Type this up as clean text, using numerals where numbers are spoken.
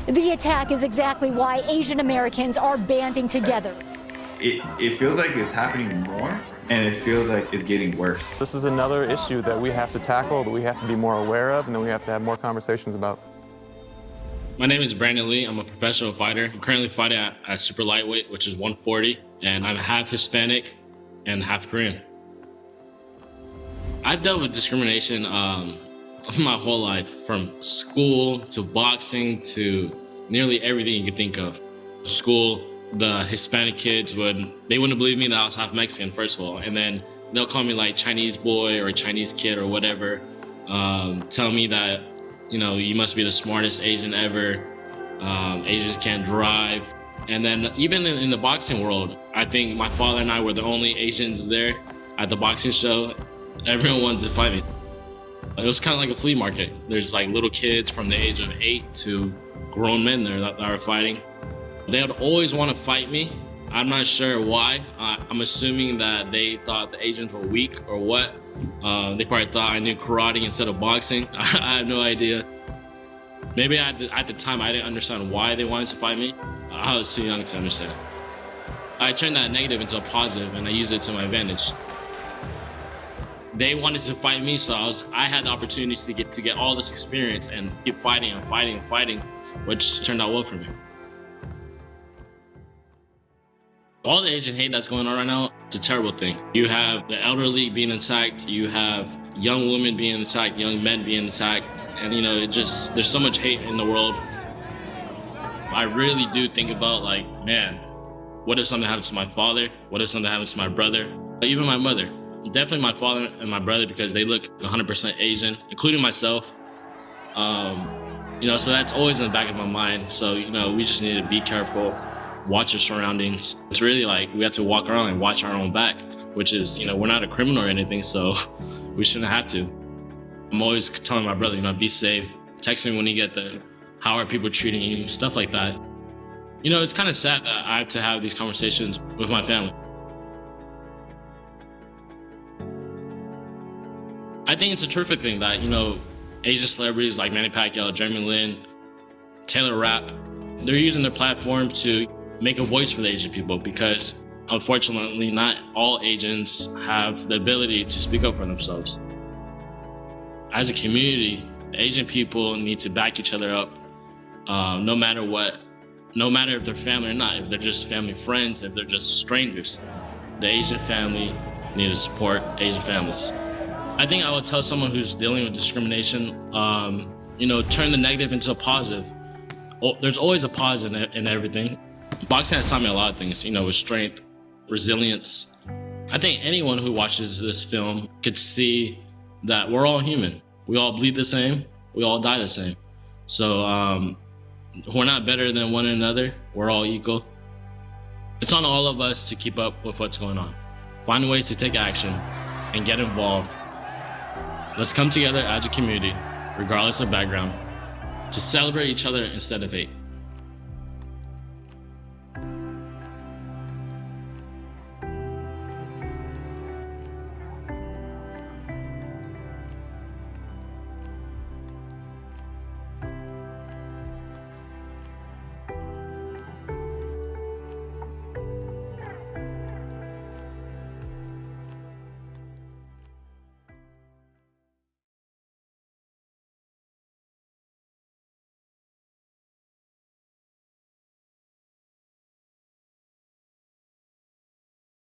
The attack is exactly why Asian Americans are banding together. It feels like it's happening more, and it feels like it's getting worse. This is another issue that we have to tackle, that we have to be more aware of, and that we have to have more conversations about. My name is Brandun Lee. I'm a professional fighter. I'm currently fighting at super lightweight, which is 140, and I'm half Hispanic and half Korean. I've dealt with discrimination my whole life, from school to boxing to nearly everything you could think of. School, the Hispanic kids wouldn't believe me that I was half Mexican, first of all, and then they'll call me like Chinese boy or Chinese kid or whatever, tell me that, you know, you must be the smartest Asian ever, Asians can't drive. And then even in the boxing world, I think my father and I were the only Asians there at the boxing show. Everyone wanted to fight me. It was kind of like a flea market. There's like little kids from the age of 8 to grown men there that are fighting. They would always want to fight me. I'm not sure why. I'm assuming that they thought the Asians were weak or what. They probably thought I knew karate instead of boxing. I have no idea. Maybe at the time I didn't understand why they wanted to fight me. I was too young to understand. I turned that negative into a positive and I used it to my advantage. They wanted to fight me, so I had the opportunities to get all this experience and keep fighting and fighting and fighting, which turned out well for me. All the Asian hate that's going on right now, it's a terrible thing. You have the elderly being attacked, you have young women being attacked, young men being attacked, and you know, there's so much hate in the world. I really do think about like, man, what if something happens to my father? What if something happens to my brother? Even my mother. Definitely my father and my brother, because they look 100% Asian, including myself. You know, so that's always in the back of my mind. So, you know, we just need to be careful, watch our surroundings. It's really like we have to walk around and watch our own back, which is, you know, we're not a criminal or anything, so we shouldn't have to. I'm always telling my brother, you know, be safe. Text me when you get there. How are people treating you? Stuff like that. You know, it's kind of sad that I have to have these conversations with my family. I think it's a terrific thing that, you know, Asian celebrities like Manny Pacquiao, Jeremy Lin, Taylor Rapp, they're using their platform to make a voice for the Asian people, because unfortunately not all Asians have the ability to speak up for themselves. As a community, Asian people need to back each other up, no matter what, no matter if they're family or not, if they're just family friends, if they're just strangers. The Asian family need to support Asian families. I think I would tell someone who's dealing with discrimination, you know, turn the negative into a positive. There's always a positive in everything. Boxing has taught me a lot of things, you know, with strength, resilience. I think anyone who watches this film could see that we're all human. We all bleed the same, we all die the same. So we're not better than one another, we're all equal. It's on all of us to keep up with what's going on. Find ways to take action and get involved. Let's come together as a community, regardless of background, to celebrate each other instead of hate.